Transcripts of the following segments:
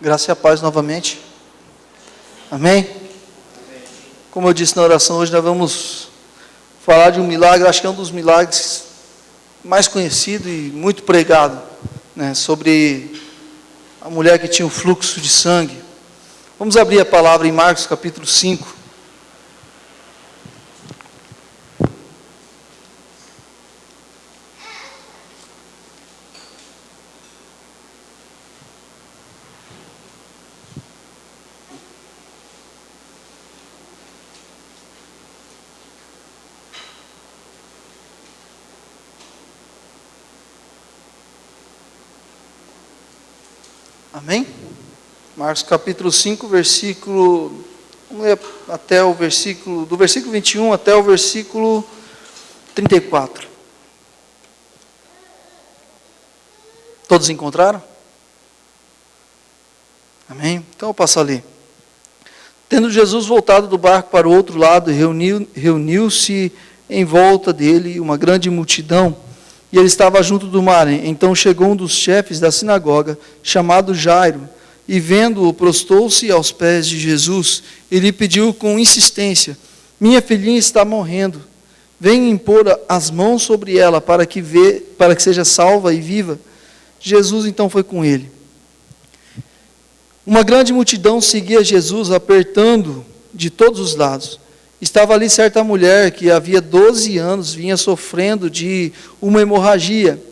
Graça e a paz novamente. Amém? Como eu disse na oração, hoje nós vamos falar de um milagre, acho que é um dos milagres mais conhecido e muito pregado, né, sobre a mulher que tinha um fluxo de sangue. Vamos abrir a palavra em Marcos capítulo 5. Amém? Marcos capítulo 5, versículo, vamos ler até o versículo, do versículo 21 até o versículo 34. Todos encontraram? Amém? Então eu passo a ler. Tendo Jesus voltado do barco para o outro lado, reuniu-se em volta dele uma grande multidão, e ele estava junto do mar. Então chegou um dos chefes da sinagoga, chamado Jairo, e vendo-o, prostou-se aos pés de Jesus, e lhe pediu com insistência: minha filhinha está morrendo, venha impor as mãos sobre ela, para que seja salva e viva. Jesus então foi com ele. Uma grande multidão seguia Jesus, apertando de todos os lados. Estava ali certa mulher que havia 12 anos vinha sofrendo de uma hemorragia.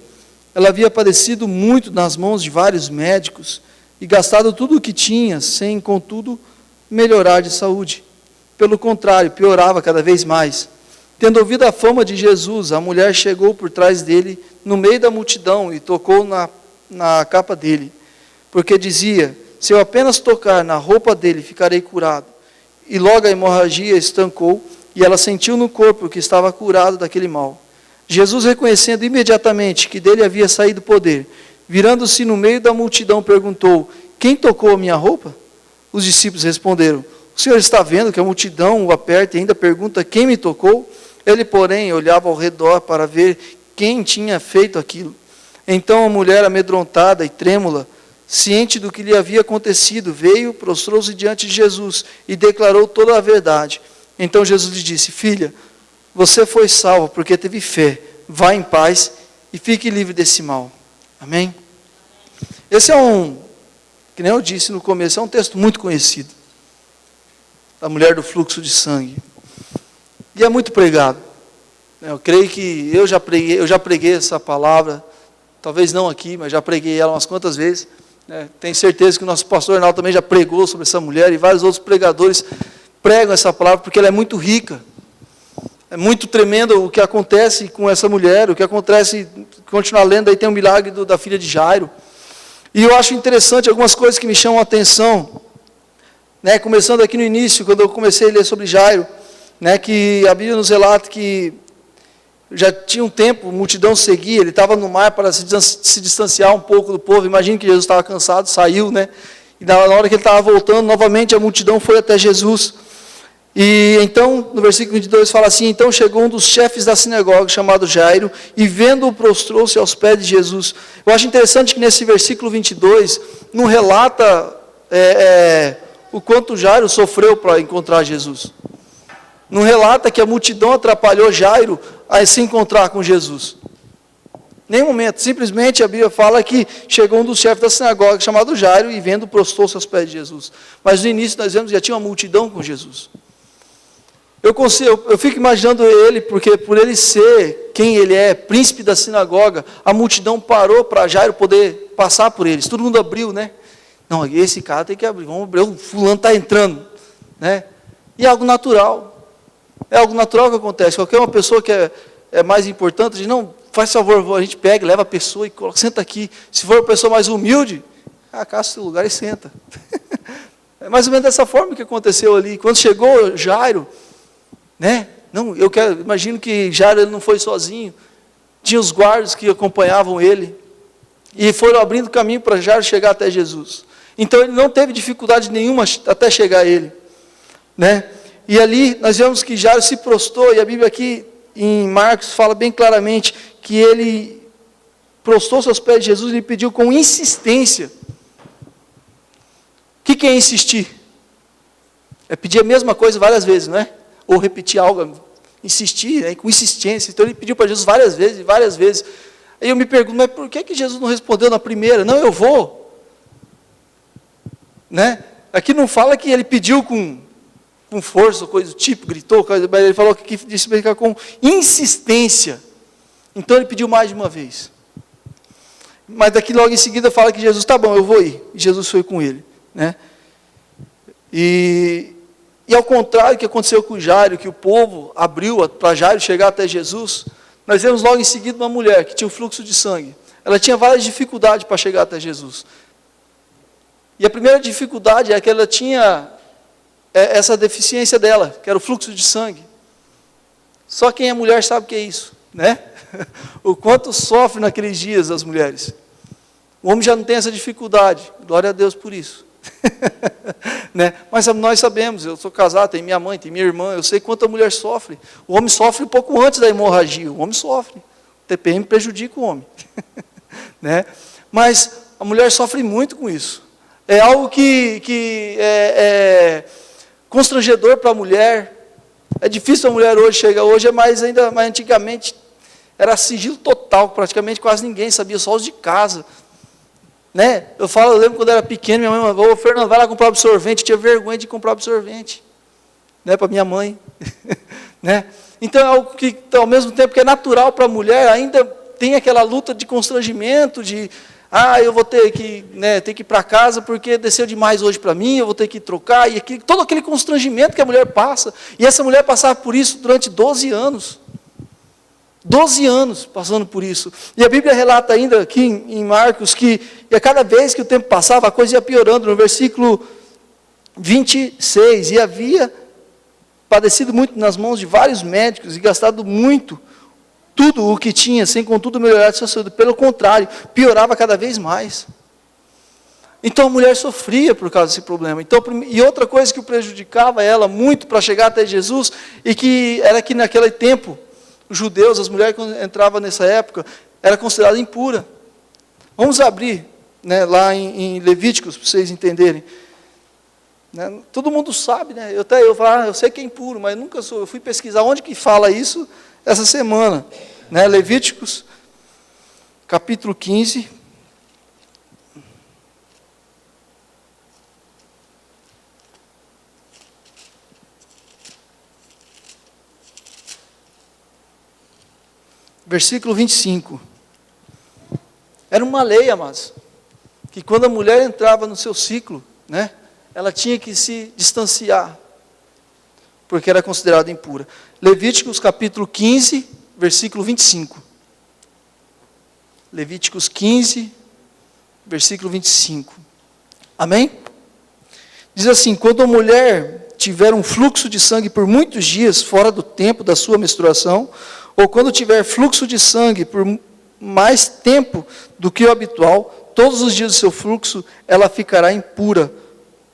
Ela havia padecido muito nas mãos de vários médicos e gastado tudo o que tinha, sem, contudo, melhorar de saúde. Pelo contrário, piorava cada vez mais. Tendo ouvido a fama de Jesus, a mulher chegou por trás dele, no meio da multidão, e tocou na capa dele, porque dizia: se eu apenas tocar na roupa dele, ficarei curado. E logo a hemorragia estancou, e ela sentiu no corpo que estava curado daquele mal. Jesus, reconhecendo imediatamente que dele havia saído poder, virando-se no meio da multidão, perguntou: quem tocou a minha roupa? Os discípulos responderam: o Senhor está vendo que a multidão o aperta e ainda pergunta: quem me tocou? Ele, porém, olhava ao redor para ver quem tinha feito aquilo. Então a mulher, amedrontada e trêmula, ciente do que lhe havia acontecido, veio, prostrou-se diante de Jesus e declarou toda a verdade. Então Jesus lhe disse: filha, você foi salva porque teve fé. Vá em paz e fique livre desse mal. Amém? Esse que nem eu disse no começo, é um texto muito conhecido, da mulher do fluxo de sangue. E é muito pregado. Eu creio que eu já preguei essa palavra, talvez não aqui, mas já preguei ela umas quantas vezes. Tenho certeza que o nosso pastor Arnaldo também já pregou sobre essa mulher, e vários outros pregadores pregam essa palavra, porque ela é muito rica. É muito tremendo o que acontece com essa mulher, o que acontece, continuar lendo, aí tem o milagre da filha de Jairo. E eu acho interessante algumas coisas que me chamam a atenção, começando aqui no início, quando eu comecei a ler sobre Jairo, que a Bíblia nos relata que já tinha um tempo, a multidão seguia, ele estava no mar para se distanciar um pouco do povo. Imagina que Jesus estava cansado, saiu, e na hora que ele estava voltando, novamente a multidão foi até Jesus. E então, no versículo 22 fala assim: então chegou um dos chefes da sinagoga, chamado Jairo, e vendo-o, prostrou-se aos pés de Jesus. Eu acho interessante que nesse versículo 22, não relata o quanto Jairo sofreu para encontrar Jesus. Não relata que a multidão atrapalhou Jairo a se encontrar com Jesus. Nenhum momento. Simplesmente a Bíblia fala que chegou um dos chefes da sinagoga, chamado Jairo, e vendo, prostrou-se aos pés de Jesus. Mas no início nós vemos que já tinha uma multidão com Jesus. Eu fico imaginando ele, porque por ele ser quem ele é, príncipe da sinagoga, a multidão parou para Jairo poder passar por eles. Todo mundo abriu, Não, esse cara tem que abrir, vamos abrir, o fulano está entrando, E é algo natural. É algo natural que acontece. Qualquer uma pessoa que é mais importante, diz: não, faz favor, a gente pega, leva a pessoa e coloca, senta aqui. Se for uma pessoa mais humilde, caça o seu lugar e senta. É mais ou menos dessa forma que aconteceu ali. Quando chegou Jairo, não, imagino que Jairo ele não foi sozinho. Tinha os guardas que acompanhavam ele. E foram abrindo caminho para Jairo chegar até Jesus. Então ele não teve dificuldade nenhuma até chegar a ele. E ali nós vemos que Jairo se prostrou, e a Bíblia aqui em Marcos fala bem claramente que ele prostrou-se aos pés de Jesus e lhe pediu com insistência: que é insistir? É pedir a mesma coisa várias vezes, não é? Ou repetir algo, insistir, né? Com insistência. Então ele pediu para Jesus várias vezes, e várias vezes. Aí eu me pergunto, mas por que Jesus não respondeu na primeira? Não, eu vou. Né? Aqui não fala que ele pediu com força, coisa do tipo, gritou, mas ele falou que disse com insistência. Então ele pediu mais de uma vez. Mas daqui logo em seguida fala que Jesus, tá bom, eu vou ir. E Jesus foi com ele. Né? E ao contrário do que aconteceu com Jairo, que o povo abriu para Jairo chegar até Jesus, nós vemos logo em seguida uma mulher que tinha um fluxo de sangue. Ela tinha várias dificuldades para chegar até Jesus. E a primeira dificuldade é que ela tinha essa deficiência dela, que era o fluxo de sangue. Só quem é mulher sabe o que é isso, né? O quanto sofre naqueles dias as mulheres. O homem já não tem essa dificuldade, glória a Deus por isso. Né? Mas nós sabemos, eu sou casado, tem minha mãe, tem minha irmã, eu sei quanto a mulher sofre. O homem sofre um pouco antes da hemorragia, o homem sofre. O TPM prejudica o homem. Né? Mas a mulher sofre muito com isso. É algo que é constrangedor para a mulher. É difícil a mulher hoje chegar, hoje é mais ainda, mas antigamente era sigilo total, praticamente quase ninguém sabia, só os de casa. Né? Eu lembro quando eu era pequeno, minha mãe falou, Fernando, vai lá comprar absorvente. Eu tinha vergonha de comprar absorvente, né, para minha mãe. Né? Então é algo que, ao mesmo tempo que é natural para a mulher, ainda tem aquela luta de constrangimento, de, eu vou ter que, né, ter que ir para casa porque desceu demais hoje para mim, eu vou ter que trocar, e todo aquele constrangimento que a mulher passa, e essa mulher passava por isso durante 12 anos. 12 anos passando por isso. E a Bíblia relata ainda aqui em Marcos que a cada vez que o tempo passava, a coisa ia piorando. No versículo 26, e havia padecido muito nas mãos de vários médicos e gastado muito, tudo o que tinha, sem contudo melhorar de sua saúde. Pelo contrário, piorava cada vez mais. Então a mulher sofria por causa desse problema. Então, e outra coisa que o prejudicava ela muito para chegar até Jesus, e que era que naquele tempo, os judeus, as mulheres que entravam nessa época, era considerada impura. Vamos abrir, né, lá em Levíticos, para vocês entenderem. Né, todo mundo sabe, né? Eu falo, eu sei que é impuro, mas nunca sou. Eu fui pesquisar onde que fala isso essa semana. Né, Levíticos, capítulo 15. Versículo 25. Era uma lei, amados, que quando a mulher entrava no seu ciclo, né, ela tinha que se distanciar, porque era considerada impura. Levíticos capítulo 15, versículo 25. Levíticos 15, versículo 25. Amém? Diz assim, quando a mulher tiver um fluxo de sangue por muitos dias, fora do tempo da sua menstruação, ou quando tiver fluxo de sangue por mais tempo do que o habitual, todos os dias do seu fluxo, ela ficará impura,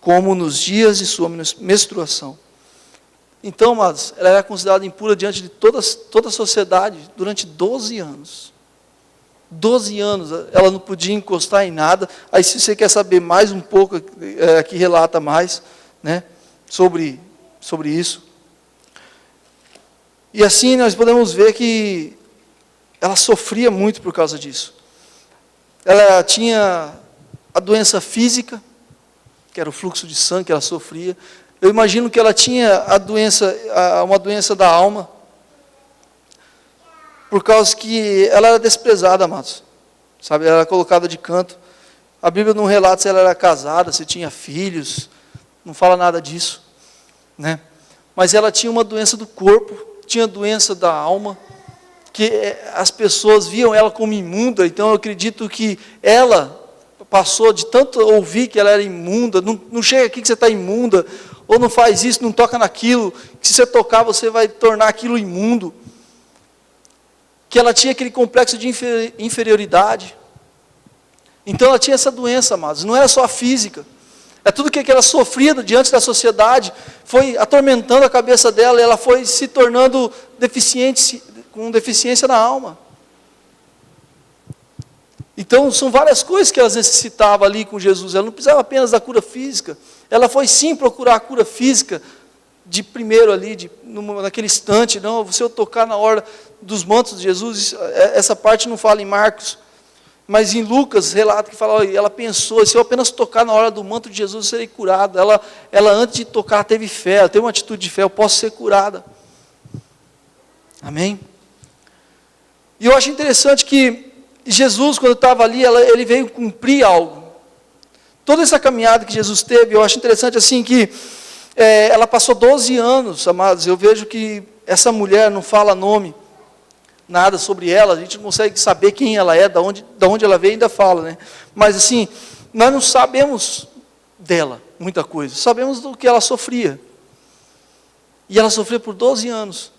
como nos dias de sua menstruação. Então, amados, ela era considerada impura diante de toda a sociedade durante 12 anos. 12 anos, ela não podia encostar em nada. Aí, se você quer saber mais um pouco, aqui relata mais, né, sobre isso. E assim nós podemos ver que ela sofria muito por causa disso. Ela tinha a doença física, que era o fluxo de sangue que ela sofria. Eu imagino que ela tinha uma doença da alma, por causa que ela era desprezada, amados. Sabe, ela era colocada de canto. A Bíblia não relata se ela era casada, se tinha filhos, não fala nada disso, né? Mas ela tinha uma doença do corpo, tinha doença da alma, que as pessoas viam ela como imunda. Então eu acredito que ela passou de tanto ouvir que ela era imunda, não chega aqui que você está imunda, ou não faz isso, não toca naquilo, que se você tocar você vai tornar aquilo imundo, que ela tinha aquele complexo de inferioridade. Então ela tinha essa doença, amados, não era só a física, é tudo que ela sofria diante da sociedade, foi atormentando a cabeça dela, e ela foi se tornando deficiente, com deficiência na alma. Então, são várias coisas que elas necessitavam ali com Jesus. Ela não precisava apenas da cura física. Ela foi sim procurar a cura física de primeiro ali, naquele instante. Não, se eu tocar na hora dos mantos de Jesus, essa parte não fala em Marcos, mas em Lucas relata que fala, ela pensou, se eu apenas tocar na hora do manto de Jesus, eu serei curada. Ela antes de tocar teve fé, ela teve uma atitude de fé, eu posso ser curada. Amém? E eu acho interessante que Jesus, quando estava ali, ele veio cumprir algo. Toda essa caminhada que Jesus teve, eu acho interessante assim que ela passou 12 anos, amados. Eu vejo que essa mulher não fala nome, nada sobre ela, a gente não consegue saber quem ela é, da onde ela veio, ainda fala, né? Mas assim, nós não sabemos dela muita coisa, sabemos do que ela sofria. E ela sofreu por 12 anos.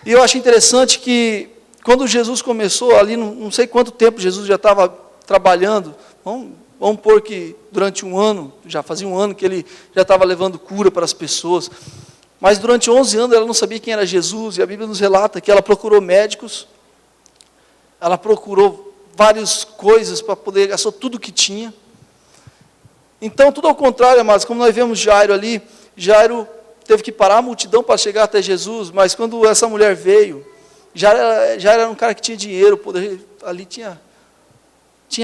E eu acho interessante que quando Jesus começou ali, não sei quanto tempo Jesus já estava trabalhando, vamos pôr que durante um ano, já fazia um ano que ele já estava levando cura para as pessoas, mas durante 11 anos ela não sabia quem era Jesus, e a Bíblia nos relata que ela procurou médicos, ela procurou várias coisas para poder, gastou tudo o que tinha. Então, tudo ao contrário, amados, como nós vemos Jairo ali, Jairo teve que parar a multidão para chegar até Jesus, mas quando essa mulher veio, já era um cara que tinha dinheiro, poder, ali tinha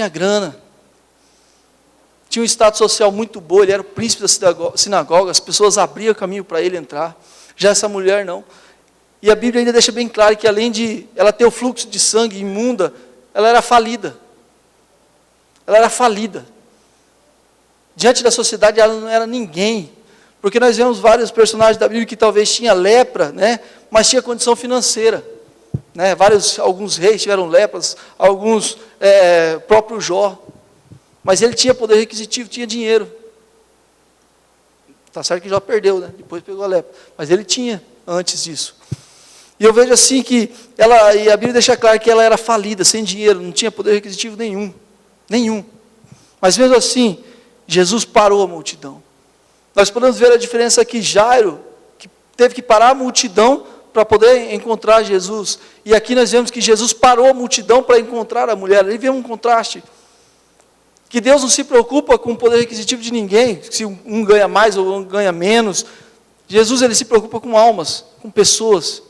grana, tinha um status social muito bom, ele era o príncipe da sinagoga, as pessoas abriam caminho para ele entrar. Já essa mulher não. E a Bíblia ainda deixa bem claro que além de ela ter o fluxo de sangue imunda, ela era falida. Ela era falida. Diante da sociedade ela não era ninguém. Porque nós vemos vários personagens da Bíblia que talvez tinha lepra, né, mas tinha condição financeira. Né, alguns reis tiveram lepras, alguns, próprio Jó. Mas ele tinha poder requisitivo, tinha dinheiro. Está certo que Jó perdeu, né? Depois pegou a lepra. Mas ele tinha antes disso. E eu vejo assim que e a Bíblia deixa claro que ela era falida, sem dinheiro, não tinha poder requisitivo nenhum. Nenhum. Mas mesmo assim, Jesus parou a multidão. Nós podemos ver a diferença aqui, Jairo, que teve que parar a multidão para poder encontrar Jesus. E aqui nós vemos que Jesus parou a multidão para encontrar a mulher. Ali vem um contraste. Que Deus não se preocupa com o poder requisitivo de ninguém, se um ganha mais ou um ganha menos. Jesus, ele se preocupa com almas, com pessoas.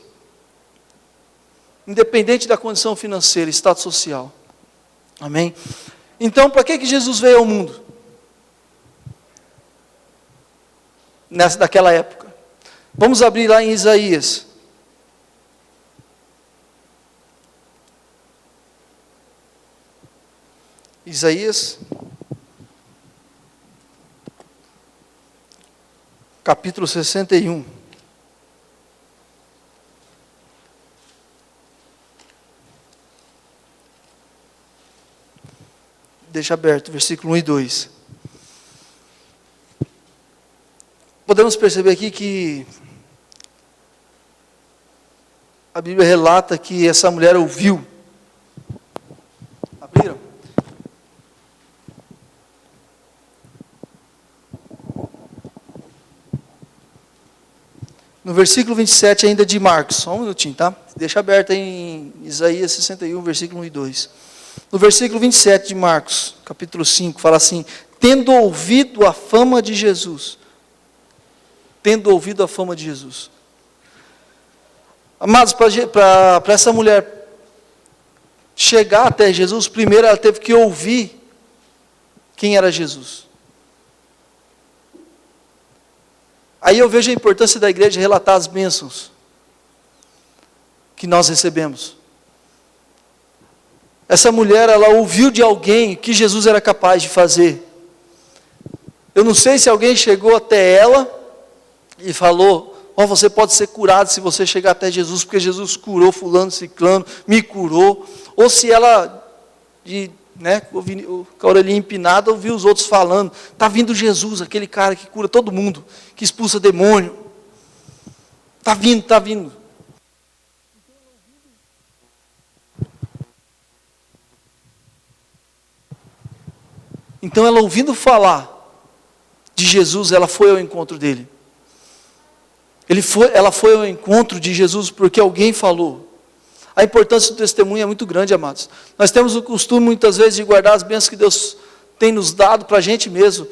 Independente da condição financeira, status social. Amém? Então, para que Jesus veio ao mundo? Daquela época. Vamos abrir lá em Isaías. Isaías, capítulo 61. Deixa aberto, versículo 1 e 2. Podemos perceber aqui que a Bíblia relata que essa mulher ouviu. Abriram? No versículo 27 ainda de Marcos, só um minutinho, tá? Deixa aberto aí em Isaías 61, versículo 1 e 2. No versículo 27 de Marcos, capítulo 5, fala assim: tendo ouvido a fama de Jesus. Tendo ouvido a fama de Jesus. Amados, para essa mulher chegar até Jesus, primeiro ela teve que ouvir quem era Jesus. Aí eu vejo a importância da igreja relatar as bênçãos que nós recebemos. Essa mulher, ela ouviu de alguém o que Jesus era capaz de fazer. Eu não sei se alguém chegou até ela e falou: você pode ser curado se você chegar até Jesus, porque Jesus curou fulano, ciclano, me curou. Ou se ela, com a orelhinha empinada, ouviu os outros falando: está vindo Jesus, aquele cara que cura todo mundo, que expulsa demônio. Está vindo, está vindo. Então ela, ouvindo falar de Jesus, ela foi ao encontro dele. Ela foi ao encontro de Jesus porque alguém falou. A importância do testemunho é muito grande, amados. Nós temos o costume, muitas vezes, de guardar as bênçãos que Deus tem nos dado para a gente mesmo.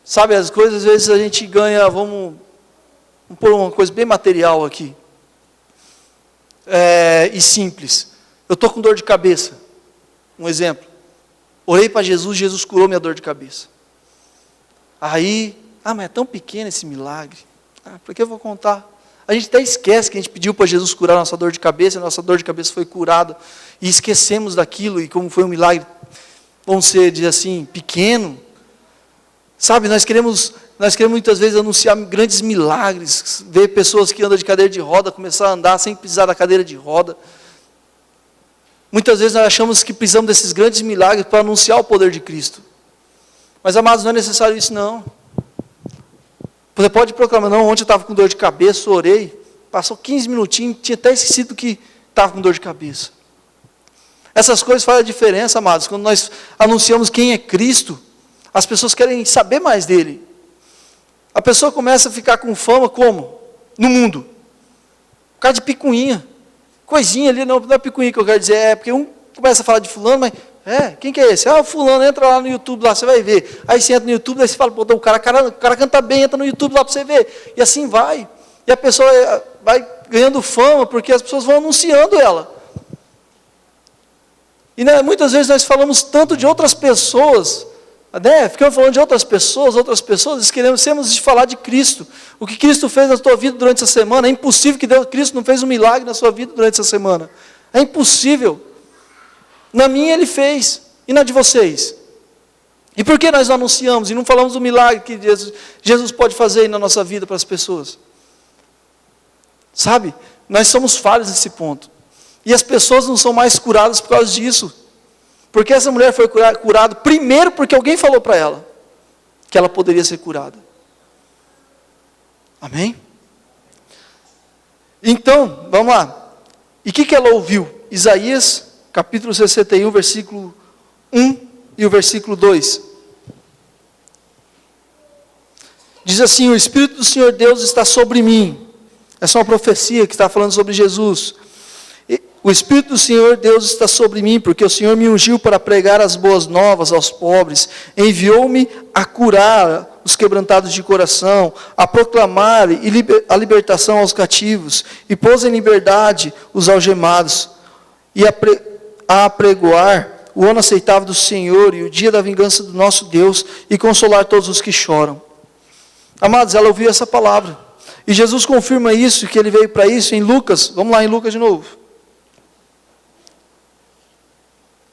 Sabe, as coisas, às vezes, a gente ganha, vamos pôr uma coisa bem material aqui. E simples. Eu estou com dor de cabeça. Um exemplo. Orei para Jesus, Jesus curou minha dor de cabeça. Aí, mas é tão pequeno esse milagre. Por que eu vou contar? A gente até esquece que a gente pediu para Jesus curar a nossa dor de cabeça, a nossa dor de cabeça foi curada, e esquecemos daquilo, e como foi um milagre, vamos dizer assim, pequeno. Sabe, nós queremos muitas vezes anunciar grandes milagres, ver pessoas que andam de cadeira de roda, começar a andar sem precisar da cadeira de roda. Muitas vezes nós achamos que precisamos desses grandes milagres para anunciar o poder de Cristo. Mas, amados, não é necessário isso não. Você pode proclamar, não, ontem eu estava com dor de cabeça, orei, passou 15 minutinhos, tinha até esquecido que estava com dor de cabeça. Essas coisas fazem a diferença, amados. Quando nós anunciamos quem é Cristo, as pessoas querem saber mais dele. A pessoa começa a ficar com fama como? No mundo. Por causa de picuinha. Coisinha ali, não é picuinha que eu quero dizer, porque um começa a falar de fulano, mas, quem que é esse? O fulano, entra lá no YouTube, lá você vai ver. Aí você entra no YouTube, aí você fala, o cara canta bem, entra no YouTube lá para você ver. E assim vai. E a pessoa vai ganhando fama, porque as pessoas vão anunciando ela. E muitas vezes nós falamos tanto de outras pessoas, ficamos falando de outras pessoas, esquecemos de falar de Cristo. O que Cristo fez na tua vida durante essa semana, é impossível que Cristo não fez um milagre na sua vida durante essa semana. É impossível. Na minha Ele fez, e na de vocês. E por que nós não anunciamos e não falamos do milagre que Jesus pode fazer aí na nossa vida para as pessoas? Sabe, nós somos falhos nesse ponto. E as pessoas não são mais curadas por causa disso. Porque essa mulher foi curada primeiro porque alguém falou para ela que ela poderia ser curada. Amém? Então, vamos lá. E o que ela ouviu? Isaías, capítulo 61, versículo 1 e o versículo 2. Diz assim: o Espírito do Senhor Deus está sobre mim. Essa é uma profecia que está falando sobre Jesus. O Espírito do Senhor Deus está sobre mim, porque o Senhor me ungiu para pregar as boas novas aos pobres, enviou-me a curar os quebrantados de coração, a proclamar a libertação aos cativos, e pôs em liberdade os algemados, e a apregoar o ano aceitável do Senhor, e o dia da vingança do nosso Deus, e consolar todos os que choram. Amados, ela ouviu essa palavra, e Jesus confirma isso, que ele veio para isso em Lucas. Vamos lá em Lucas de novo.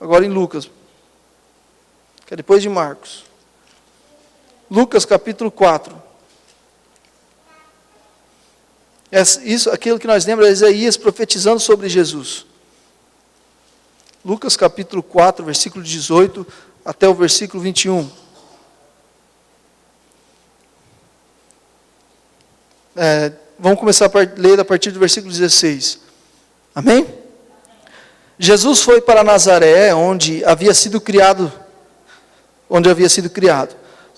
Agora em Lucas, que é depois de Marcos. Lucas capítulo 4. Aquilo que nós lembramos é Isaías profetizando sobre Jesus. Lucas capítulo 4, versículo 18 até o versículo 21. Vamos começar a ler a partir do versículo 16. Amém? Jesus foi para Nazaré, onde havia sido criado.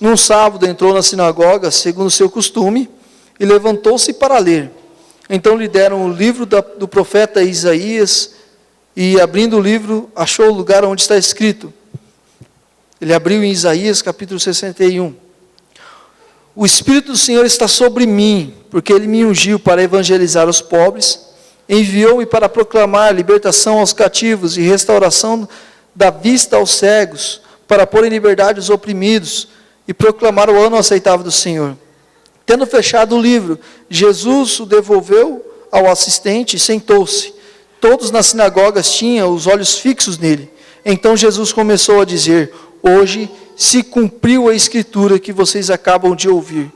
Num sábado entrou na sinagoga, segundo o seu costume, e levantou-se para ler. Então lhe deram o livro do profeta Isaías, e abrindo o livro, achou o lugar onde está escrito. Ele abriu em Isaías capítulo 61. O Espírito do Senhor está sobre mim, porque Ele me ungiu para evangelizar os pobres, enviou-me para proclamar libertação aos cativos e restauração da vista aos cegos, para pôr em liberdade os oprimidos e proclamar o ano aceitável do Senhor. Tendo fechado o livro, Jesus o devolveu ao assistente e sentou-se. Todos nas sinagogas tinham os olhos fixos nele. Então Jesus começou a dizer: hoje se cumpriu a escritura que vocês acabam de ouvir.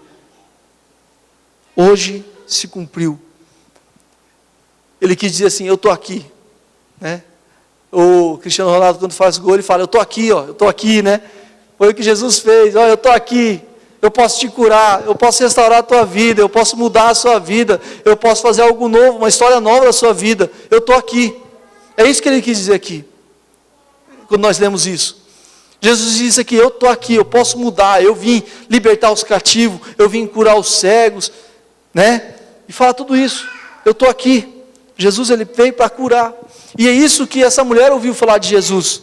Hoje se cumpriu. Ele quis dizer assim: eu estou aqui, né? O Cristiano Ronaldo, quando faz gol, ele fala: eu estou aqui, eu estou aqui, né? Foi o que Jesus fez: eu estou aqui, eu posso te curar, eu posso restaurar a tua vida, eu posso mudar a sua vida, eu posso fazer algo novo, uma história nova da sua vida, eu estou aqui. É isso que ele quis dizer aqui, quando nós lemos isso. Jesus disse aqui: eu estou aqui, eu posso mudar, eu vim libertar os cativos, eu vim curar os cegos, né? E fala tudo isso, eu estou aqui. Jesus, ele veio para curar. E é isso que essa mulher ouviu falar de Jesus.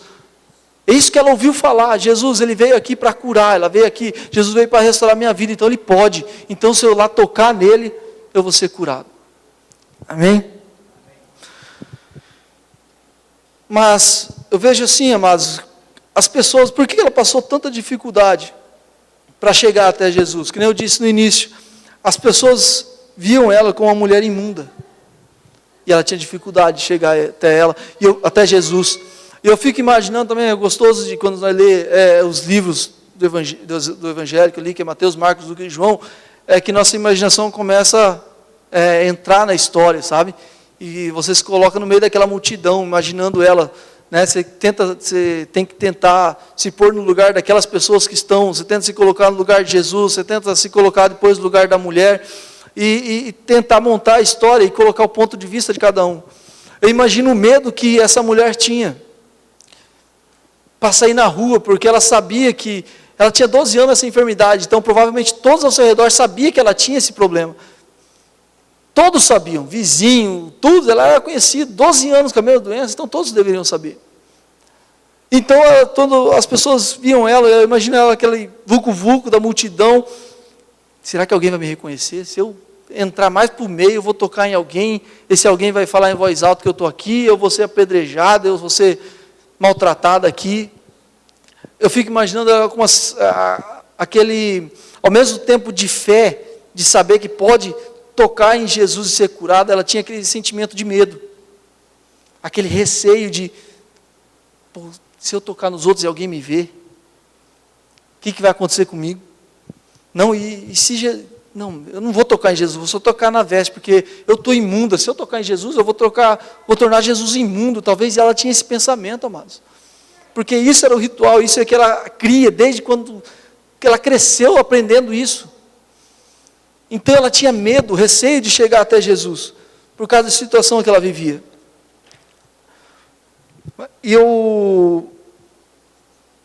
É isso que ela ouviu falar. Jesus, ele veio aqui para curar. Ela veio aqui, Jesus veio para restaurar minha vida. Então ele pode. Então se eu lá tocar nele, eu vou ser curado. Amém? Mas eu vejo assim, amados, as pessoas, por que ela passou tanta dificuldade para chegar até Jesus? Que nem eu disse no início, as pessoas viam ela como uma mulher imunda. E ela tinha dificuldade de chegar até ela, até Jesus. E eu fico imaginando também, é gostoso de quando nós lemos os livros do evangélico ali, que é Mateus, Marcos, Lucas e João, é que nossa imaginação começa a entrar na história, sabe? E você se coloca no meio daquela multidão, imaginando ela, né? Você tem que tentar se pôr no lugar daquelas pessoas que estão, você tenta se colocar no lugar de Jesus, você tenta se colocar depois no lugar da mulher, e tentar montar a história e colocar o ponto de vista de cada um. Eu imagino o medo que essa mulher tinha para sair na rua, porque ela sabia que ela tinha 12 anos essa enfermidade, então provavelmente todos ao seu redor sabiam que ela tinha esse problema. Todos sabiam, vizinho, tudo, ela era conhecida, 12 anos com a mesma doença, então todos deveriam saber. Então as pessoas viam ela, eu imagino ela aquele vulco-vulco da multidão. Será que alguém vai me reconhecer? Se eu entrar mais por meio, eu vou tocar em alguém, esse alguém vai falar em voz alta que eu estou aqui, eu vou ser apedrejado, eu vou ser maltratada aqui. Eu fico imaginando ela com aquele, ao mesmo tempo de fé, de saber que pode tocar em Jesus e ser curada, ela tinha aquele sentimento de medo, aquele receio de, se eu tocar nos outros e alguém me ver, o que vai acontecer comigo? Não, não, eu não vou tocar em Jesus, vou só tocar na veste, porque eu estou imunda. Se eu tocar em Jesus, eu vou tornar Jesus imundo. Talvez ela tinha esse pensamento, amados. Porque isso era o ritual, isso é que ela cria, desde quando que ela cresceu aprendendo isso. Então ela tinha medo, receio de chegar até Jesus, por causa da situação que ela vivia.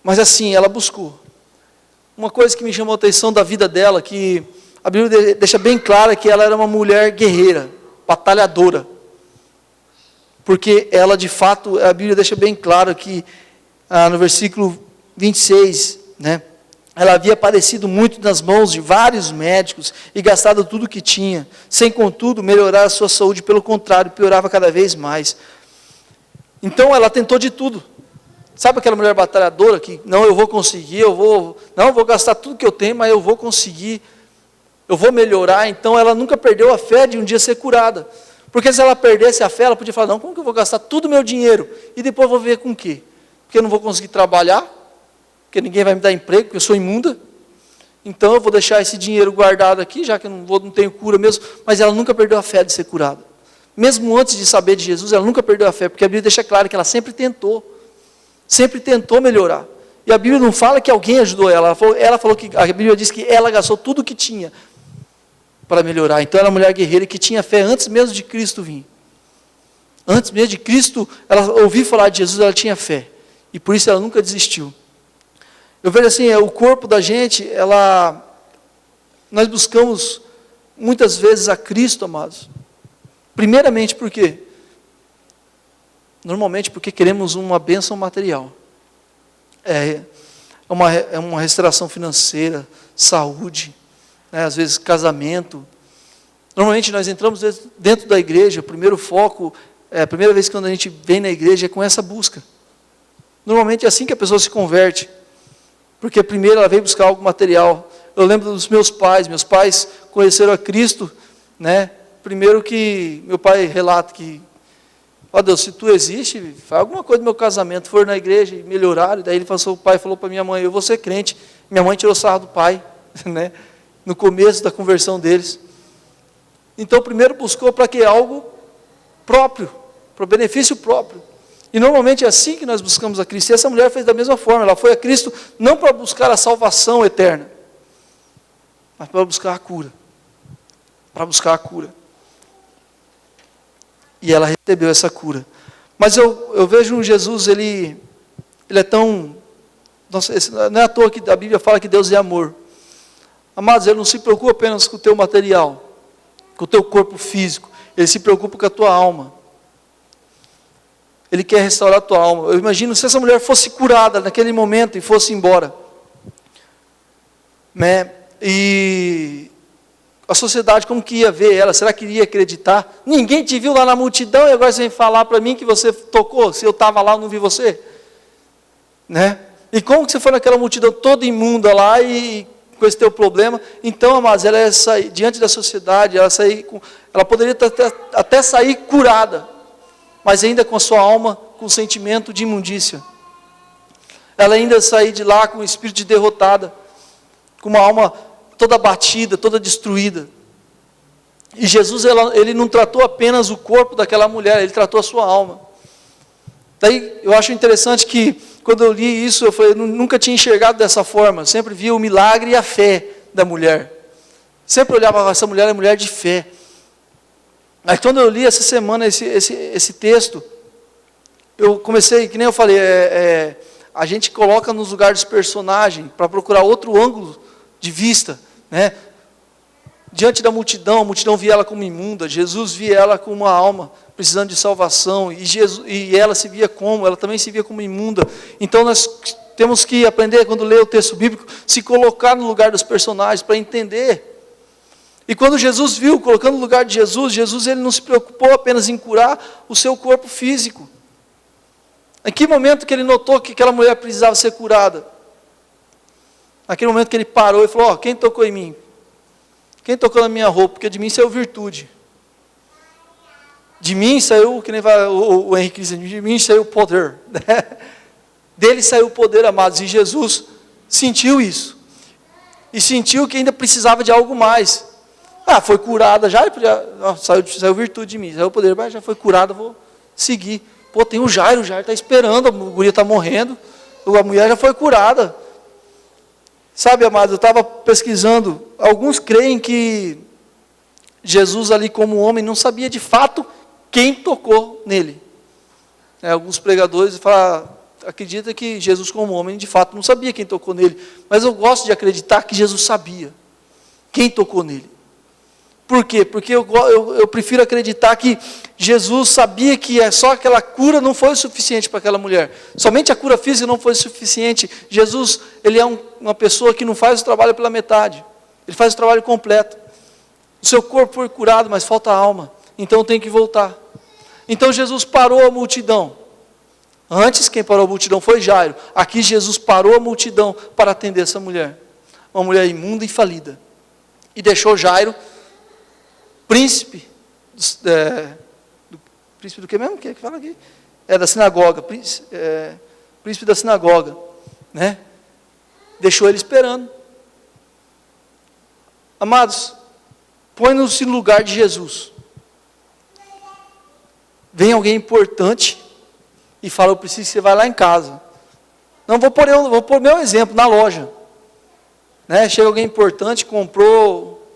Mas assim, ela buscou. Uma coisa que me chamou a atenção da vida dela, que a Bíblia deixa bem clara que ela era uma mulher guerreira, batalhadora. Porque ela, de fato, a Bíblia deixa bem claro que, no versículo 26, né, ela havia padecido muito nas mãos de vários médicos e gastado tudo o que tinha, sem, contudo, melhorar a sua saúde, pelo contrário, piorava cada vez mais. Então, ela tentou de tudo. Sabe aquela mulher batalhadora que, não, eu vou conseguir, eu vou gastar tudo que eu tenho, mas eu vou conseguir, eu vou melhorar. Então ela nunca perdeu a fé de um dia ser curada. Porque se ela perdesse a fé, ela podia falar, não, como que eu vou gastar todo o meu dinheiro? E depois eu vou ver com o quê? Porque eu não vou conseguir trabalhar, porque ninguém vai me dar emprego, porque eu sou imunda. Então eu vou deixar esse dinheiro guardado aqui, já que eu não tenho cura mesmo. Mas ela nunca perdeu a fé de ser curada. Mesmo antes de saber de Jesus, ela nunca perdeu a fé, porque a Bíblia deixa claro que ela sempre tentou melhorar. E a Bíblia não fala que alguém ajudou ela. Ela falou que, a Bíblia diz que ela gastou tudo o que tinha para melhorar. Então ela era uma mulher guerreira que tinha fé antes mesmo de Cristo vir. Antes mesmo de Cristo, ela ouviu falar de Jesus, ela tinha fé. E por isso ela nunca desistiu. Eu vejo assim, o corpo da gente, nós buscamos muitas vezes a Cristo, amados. Primeiramente por quê? Normalmente porque queremos uma bênção material. É uma restauração financeira, saúde, né, às vezes casamento. Normalmente nós entramos dentro da igreja, o primeiro foco, a primeira vez que quando a gente vem na igreja é com essa busca. Normalmente é assim que a pessoa se converte. Porque primeiro ela veio buscar algo material. Eu lembro dos meus pais conheceram a Cristo, né? Primeiro que meu pai relata que, ó Deus, se tu existe, faz alguma coisa no meu casamento, for na igreja e melhorar. Daí o pai falou para minha mãe, eu vou ser crente. Minha mãe tirou sarro do pai, né? No começo da conversão deles. Então primeiro buscou para que algo próprio, para o benefício próprio. E normalmente é assim que nós buscamos a Cristo. E essa mulher fez da mesma forma, ela foi a Cristo não para buscar a salvação eterna, mas para buscar a cura. Para buscar a cura. E ela recebeu essa cura. Mas eu vejo um Jesus, ele é tão... não é à toa que a Bíblia fala que Deus é amor. Amados, Ele não se preocupa apenas com o teu material, com o teu corpo físico. Ele se preocupa com a tua alma. Ele quer restaurar a tua alma. Eu imagino se essa mulher fosse curada naquele momento e fosse embora, né? E a sociedade como que ia ver ela? Será que iria acreditar? Ninguém te viu lá na multidão e agora você vem falar para mim que você tocou, se eu estava lá eu não vi você, né? E como que você foi naquela multidão toda imunda lá e com esse teu problema? Então, amados, ela ia sair diante da sociedade, ela poderia até sair curada, mas ainda com a sua alma com sentimento de imundícia. Ela ainda sair de lá com o espírito de derrotada, com uma alma toda abatida, toda destruída. E Jesus, ele não tratou apenas o corpo daquela mulher, ele tratou a sua alma. Daí eu acho interessante que quando eu li isso, eu nunca tinha enxergado dessa forma. Sempre via o milagre e a fé da mulher. Sempre olhava, essa mulher é mulher de fé. Mas quando eu li essa semana esse texto, eu comecei, que nem eu falei, a gente coloca nos lugares dos personagens para procurar outro ângulo de vista, né? Diante da multidão, a multidão via ela como imunda, Jesus via ela como uma alma precisando de salvação, e ela se via como? Ela também se via como imunda. Então nós temos que aprender, quando lê o texto bíblico, se colocar no lugar dos personagens para entender. E quando Jesus viu, colocando no lugar de Jesus ele não se preocupou apenas em curar o seu corpo físico. Em que momento que ele notou que aquela mulher precisava ser curada? Naquele momento que ele parou e falou, quem tocou em mim? Quem tocou na minha roupa? Porque de mim saiu virtude. De mim saiu, que nem vai o Henrique diz, de mim saiu o poder. Né? Dele saiu o poder, amados. E Jesus sentiu isso. E sentiu que ainda precisava de algo mais. Foi curada já, saiu virtude de mim, saiu o poder, mas já foi curada, vou seguir. Tem o Jairo está esperando, a guria está morrendo, a mulher já foi curada. Sabe, amados, eu estava pesquisando, alguns creem que Jesus ali como homem não sabia de fato quem tocou nele. Alguns pregadores acreditam que Jesus como homem de fato não sabia quem tocou nele, mas eu gosto de acreditar que Jesus sabia quem tocou nele. Por quê? Porque eu prefiro acreditar que Jesus sabia que só aquela cura não foi o suficiente para aquela mulher. Somente a cura física não foi o suficiente. Jesus, ele é uma pessoa que não faz o trabalho pela metade. Ele faz o trabalho completo. O seu corpo foi curado, mas falta a alma. Então tem que voltar. Então Jesus parou a multidão. Antes quem parou a multidão foi Jairo. Aqui Jesus parou a multidão para atender essa mulher. Uma mulher imunda e falida. E deixou Jairo, príncipe do que mesmo? O que fala aqui? Da sinagoga, príncipe da sinagoga, né? Deixou ele esperando. Amados, põe-nos no lugar de Jesus. Vem alguém importante e fala, eu preciso que você vá lá em casa. Não, vou pôr meu exemplo, na loja. Né? Chega alguém importante, comprou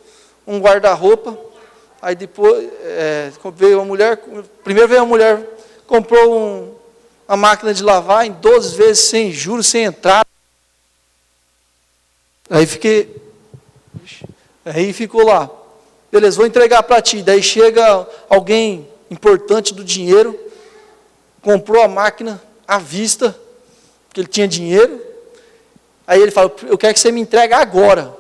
um guarda-roupa, aí depois veio uma mulher, primeiro veio uma mulher, comprou uma máquina de lavar em 12 vezes sem juros, sem entrada. Aí ficou lá. Beleza, vou entregar para ti. Daí chega alguém importante do dinheiro, comprou a máquina à vista, porque ele tinha dinheiro. Aí ele fala, eu quero que você me entregue agora.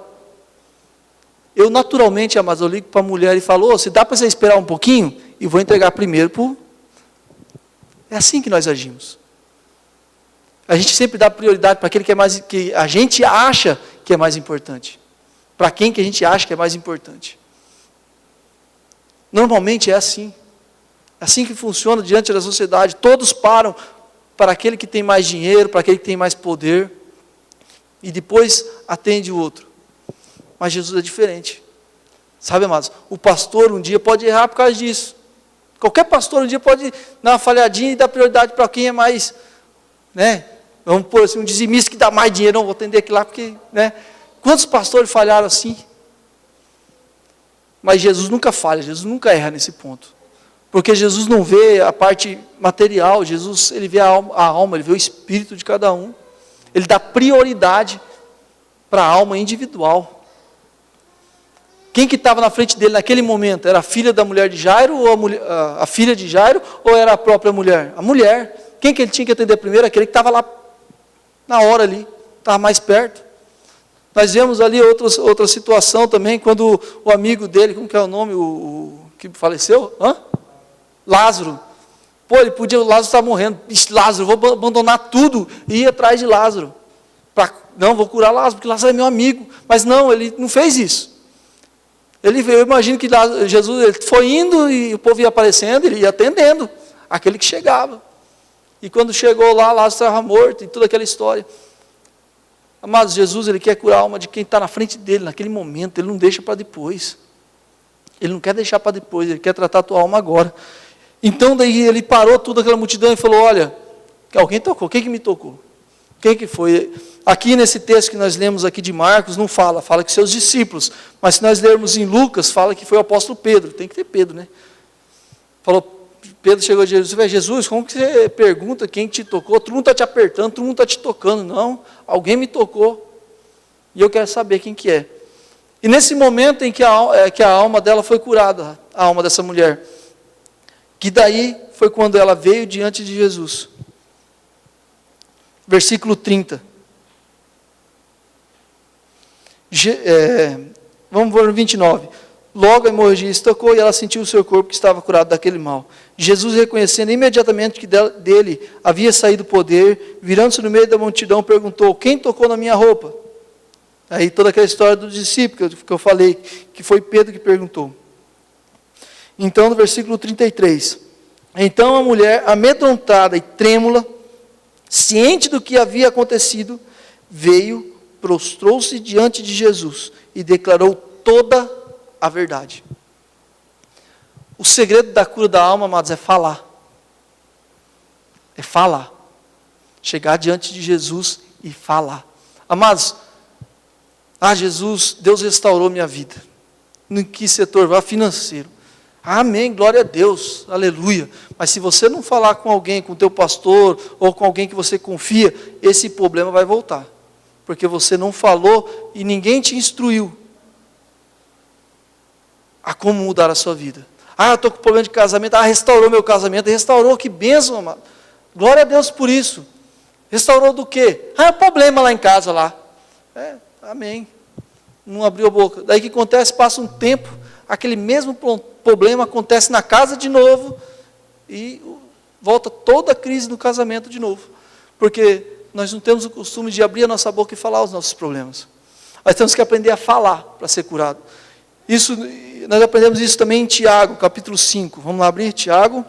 Eu naturalmente, amados, eu ligo para a mulher e falo, se dá para você esperar um pouquinho, e vou entregar primeiro. É assim que nós agimos. A gente sempre dá prioridade para aquele que a gente acha que é mais importante. Para quem que a gente acha que é mais importante. Normalmente é assim. É assim que funciona diante da sociedade. Todos param para aquele que tem mais dinheiro, para aquele que tem mais poder, e depois atende o outro. Mas Jesus é diferente. Sabe, amados? O pastor um dia pode errar por causa disso. Qualquer pastor um dia pode dar uma falhadinha e dar prioridade para quem é mais, né? Vamos pôr assim, um dizimista que dá mais dinheiro, não vou atender aquilo lá, porque, né? Quantos pastores falharam assim? Mas Jesus nunca falha, Jesus nunca erra nesse ponto. Porque Jesus não vê a parte material, Jesus, ele vê a alma, ele vê o espírito de cada um. Ele dá prioridade para a alma individual. Quem que estava na frente dele naquele momento? Era a filha da mulher de Jairo, ou a filha de Jairo, ou era a própria mulher? A mulher. Quem que ele tinha que atender primeiro? Aquele que estava lá na hora ali, estava mais perto. Nós vemos ali outra situação também, quando o amigo dele, como que é o nome, o que faleceu? Lázaro. Pô, o Lázaro está morrendo. Lázaro, vou abandonar tudo e ir atrás de Lázaro. Não, vou curar Lázaro, porque Lázaro é meu amigo. Mas não, ele não fez isso. Eu imagino que Jesus ele foi indo e o povo ia aparecendo, ele ia atendendo aquele que chegava. E quando chegou lá, Lázaro estava morto e toda aquela história. Amados, Jesus ele quer curar a alma de quem está na frente dele, naquele momento, ele não deixa para depois. Ele não quer deixar para depois, ele quer tratar a tua alma agora. Então daí ele parou toda aquela multidão e falou, olha, alguém tocou, quem que me tocou? Quem que foi? Aqui nesse texto que nós lemos aqui de Marcos, não fala que seus discípulos, mas se nós lermos em Lucas, fala que foi o apóstolo Pedro, tem que ter Pedro, né? Pedro chegou a Jesus, Jesus, como que você pergunta quem te tocou? Todo mundo está te apertando, todo mundo está te tocando. Não, alguém me tocou, e eu quero saber quem que é. E nesse momento em que a alma dela foi curada, a alma dessa mulher, que daí foi quando ela veio diante de Jesus. Versículo 30. Vamos ver no 29. Logo a hemorragia estocou e ela sentiu o seu corpo que estava curado daquele mal. Jesus, reconhecendo imediatamente que dele havia saído poder, virando-se no meio da multidão, perguntou, quem tocou na minha roupa? Aí toda aquela história do discípulo que eu falei, que foi Pedro que perguntou. Então no versículo 33. Então a mulher, amedrontada e trêmula, ciente do que havia acontecido, veio, prostrou-se diante de Jesus e declarou toda a verdade. O segredo da cura da alma, amados, é falar. É falar. Chegar diante de Jesus e falar. Amados, Jesus, Deus restaurou minha vida. Em que setor? Financeiro. Amém, glória a Deus, aleluia. Mas se você não falar com alguém, com o teu pastor, ou com alguém que você confia, esse problema vai voltar. Porque você não falou e ninguém te instruiu a como mudar a sua vida. Eu estou com problema de casamento. Restaurou meu casamento. Restaurou, que bênção, amado. Glória a Deus por isso. Restaurou do quê? Problema lá em casa, lá. Amém. Não abriu a boca. Daí o que acontece? Passa um tempo, aquele mesmo problema acontece na casa de novo, e volta toda a crise do casamento de novo. Porque nós não temos o costume de abrir a nossa boca e falar os nossos problemas. Nós temos que aprender a falar para ser curado. Nós aprendemos isso também em Tiago, capítulo 5. Vamos lá abrir Tiago.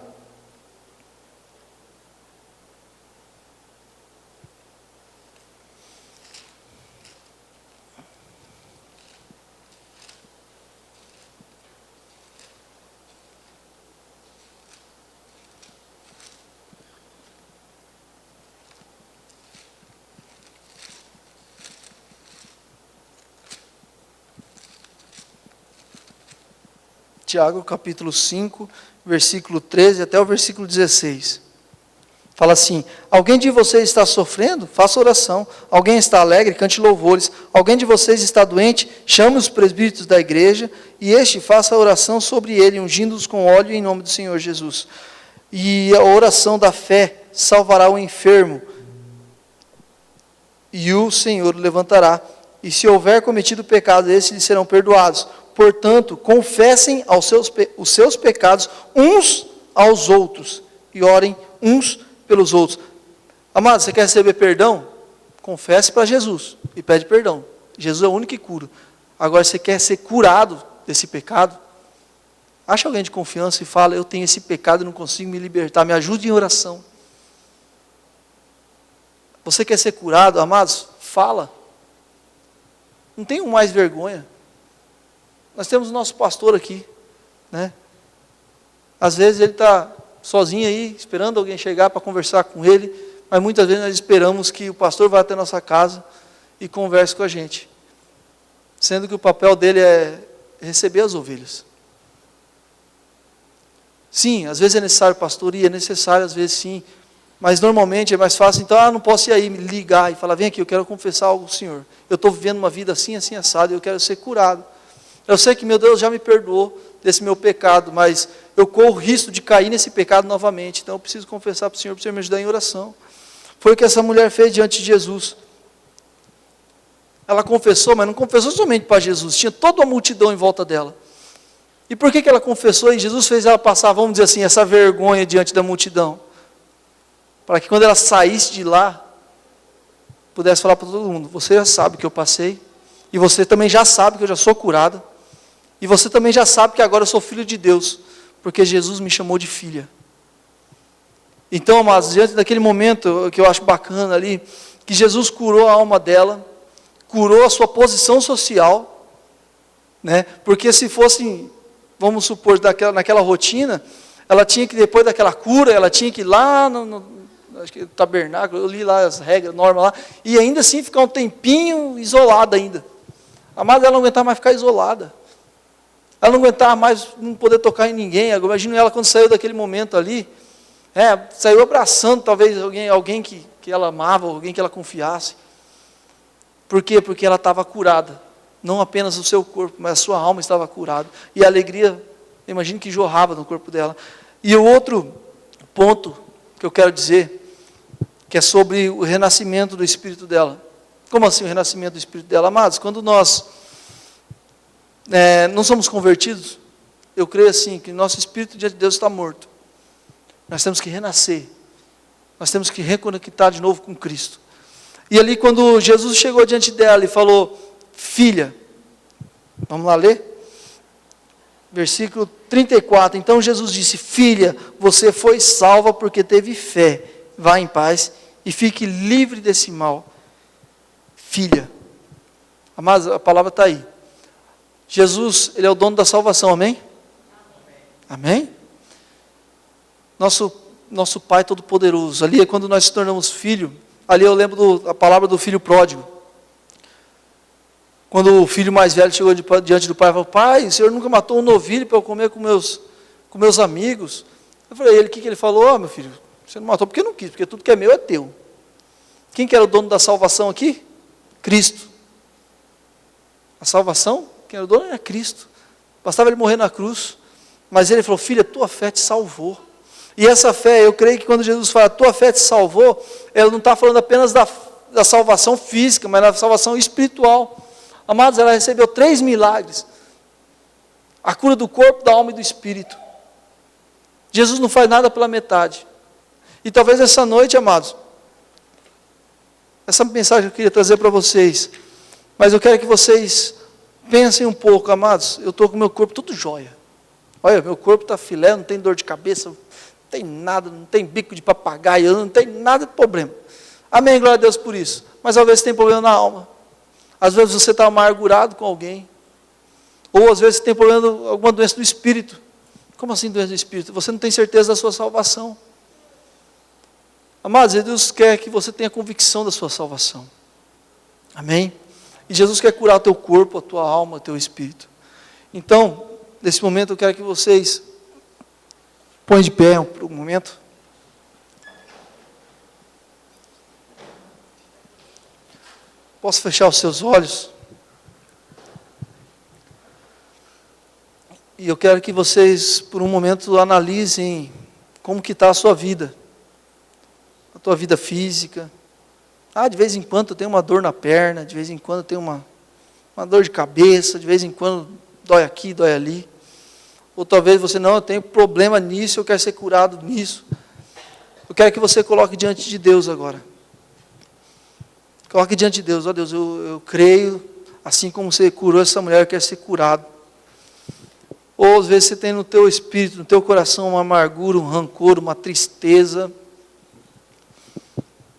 Tiago capítulo 5, versículo 13 até o versículo 16. Fala assim, alguém de vocês está sofrendo? Faça oração. Alguém está alegre? Cante louvores. Alguém de vocês está doente? Chame os presbíteros da igreja, e este faça a oração sobre ele, ungindo-os com óleo em nome do Senhor Jesus. E a oração da fé salvará o enfermo, e o Senhor o levantará. E se houver cometido pecado, esses lhe serão perdoados. Portanto, confessem os seus pecados uns aos outros e orem uns pelos outros. Amado, você quer receber perdão? Confesse para Jesus e pede perdão. Jesus é o único que cura. Agora, você quer ser curado desse pecado? Acha alguém de confiança e fala, eu tenho esse pecado e não consigo me libertar, me ajude em oração. Você quer ser curado, amados? Fala. Não tenham mais vergonha. Nós temos o nosso pastor aqui, né? Às vezes ele está sozinho aí, esperando alguém chegar para conversar com ele, mas muitas vezes nós esperamos que o pastor vá até a nossa casa e converse com a gente, sendo que o papel dele é receber as ovelhas. Sim, às vezes é necessário pastoria, é necessário às vezes sim, mas normalmente é mais fácil, então, não posso ir aí, me ligar e falar, vem aqui, eu quero confessar algo ao Senhor. Eu estou vivendo uma vida assim, assim, assado, e eu quero ser curado. Eu sei que meu Deus já me perdoou desse meu pecado, mas eu corro o risco de cair nesse pecado novamente. Então eu preciso confessar para o Senhor me ajudar em oração. Foi o que essa mulher fez diante de Jesus. Ela confessou, mas não confessou somente para Jesus. Tinha toda uma multidão em volta dela. E por que ela confessou? E Jesus fez ela passar, vamos dizer assim, essa vergonha diante da multidão. Para que quando ela saísse de lá, pudesse falar para todo mundo: você já sabe o que eu passei. E você também já sabe que eu já sou curada. E você também já sabe que agora eu sou filho de Deus. Porque Jesus me chamou de filha. Então, amados, diante daquele momento que eu acho bacana ali, que Jesus curou a alma dela, curou a sua posição social, né? Porque se fosse, vamos supor, naquela rotina, ela tinha que, depois daquela cura, ela tinha que ir lá acho que no tabernáculo, eu li lá as regras, normas lá, e ainda assim ficar um tempinho isolada ainda. Amada, ela não aguentava mais ficar isolada. Ela não aguentava mais não poder tocar em ninguém. Imagino ela quando saiu daquele momento ali, saiu abraçando talvez alguém que ela amava, alguém que ela confiasse. Por quê? Porque ela estava curada. Não apenas o seu corpo, mas a sua alma estava curada. E a alegria, imagino que jorrava no corpo dela. E o outro ponto que eu quero dizer, que é sobre o renascimento do espírito dela. Como assim o renascimento do espírito dela? Amados, quando nós não somos convertidos, eu creio assim, que nosso espírito diante de Deus está morto. Nós temos que renascer. Nós temos que reconectar de novo com Cristo. E ali quando Jesus chegou diante dela e falou: filha, vamos lá ler? Versículo 34, então Jesus disse: filha, você foi salva porque teve fé, vá em paz e fique livre desse mal. Filha, amados, a palavra está aí. Jesus, Ele é o dono da salvação, amém? Amém? Nosso Pai Todo-Poderoso, ali é quando nós nos tornamos filho. Ali eu lembro da palavra do filho pródigo. Quando o filho mais velho chegou diante do pai e falou: pai, o senhor nunca matou um novilho para eu comer com meus amigos. Eu falei: o que ele falou? Meu filho, você não matou porque não quis, porque tudo que é meu é teu. Quem que era o dono da salvação aqui? Cristo. A salvação, quem era o dono era Cristo. Bastava ele morrer na cruz. Mas ele falou: filha, tua fé te salvou. E essa fé, eu creio que quando Jesus fala tua fé te salvou, ele não está falando apenas da salvação física, mas da salvação espiritual. Amados, ela recebeu 3 milagres. A cura do corpo, da alma e do espírito. Jesus não faz nada pela metade. E talvez essa noite, amados, essa mensagem que eu queria trazer para vocês, mas eu quero que vocês pensem um pouco, amados. Eu estou com o meu corpo tudo jóia. Olha, meu corpo está filé, não tem dor de cabeça, não tem nada, não tem bico de papagaio, não tem nada de problema. Amém, glória a Deus por isso. Mas às vezes tem problema na alma. Às vezes você está amargurado com alguém. Ou às vezes você tem problema, alguma doença do espírito. Como assim doença do espírito? Você não tem certeza da sua salvação. Amados, Deus quer que você tenha convicção da sua salvação. Amém? E Jesus quer curar o teu corpo, a tua alma, o teu espírito. Então, nesse momento eu quero que vocês põem de pé por um momento. Posso fechar os seus olhos? E eu quero que vocês, por um momento, analisem como que está a sua vida. A tua vida física. De vez em quando eu tenho uma dor na perna, de vez em quando eu tenho uma dor de cabeça, de vez em quando dói aqui, dói ali. Ou talvez você, não, eu tenho problema nisso, eu quero ser curado nisso. Eu quero que você coloque diante de Deus agora. Coloque diante de Deus: ó Deus, eu creio, assim como você curou essa mulher, eu quero ser curado. Ou às vezes você tem no teu espírito, no teu coração, uma amargura, um rancor, uma tristeza.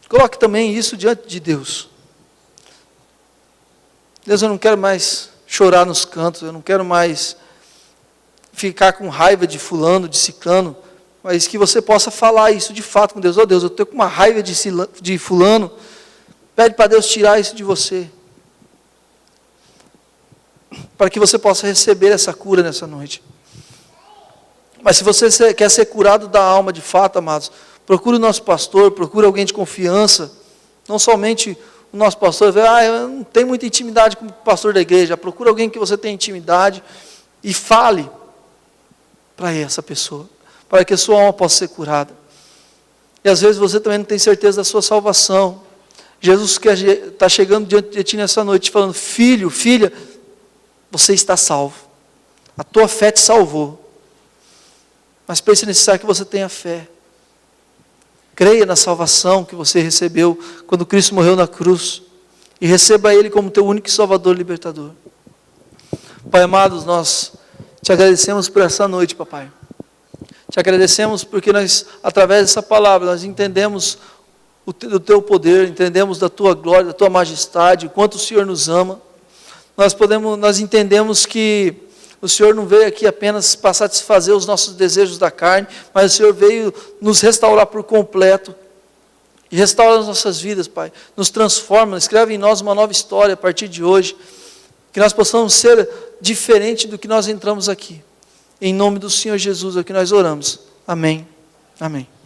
Coloque também isso diante de Deus. Deus, eu não quero mais chorar nos cantos, eu não quero mais ficar com raiva de fulano, de ciclano, mas que você possa falar isso de fato com Deus. Ó Deus, eu estou com uma raiva de fulano. Pede para Deus tirar isso de você. Para que você possa receber essa cura nessa noite. Mas se você quer ser curado da alma de fato, amados, procure o nosso pastor, procure alguém de confiança. Não somente o nosso pastor, eu não tenho muita intimidade com o pastor da igreja. Procura alguém que você tenha intimidade e fale para essa pessoa, para que a sua alma possa ser curada. E às vezes você também não tem certeza da sua salvação. Jesus está chegando diante de ti nessa noite, falando: filho, filha, você está salvo. A tua fé te salvou. Mas para isso é necessário que você tenha fé. Creia na salvação que você recebeu quando Cristo morreu na cruz. E receba Ele como teu único Salvador e Libertador. Pai amado, nós te agradecemos por essa noite, papai. Te agradecemos porque nós, através dessa palavra, nós entendemos do teu poder, entendemos da tua glória, da tua majestade, o quanto o Senhor nos ama. Nós entendemos que o Senhor não veio aqui apenas para satisfazer os nossos desejos da carne, mas o Senhor veio nos restaurar por completo. E restaura as nossas vidas, Pai. Nos transforma, escreve em nós uma nova história a partir de hoje. Que nós possamos ser diferente do que nós entramos aqui. Em nome do Senhor Jesus é que nós oramos. Amém. Amém.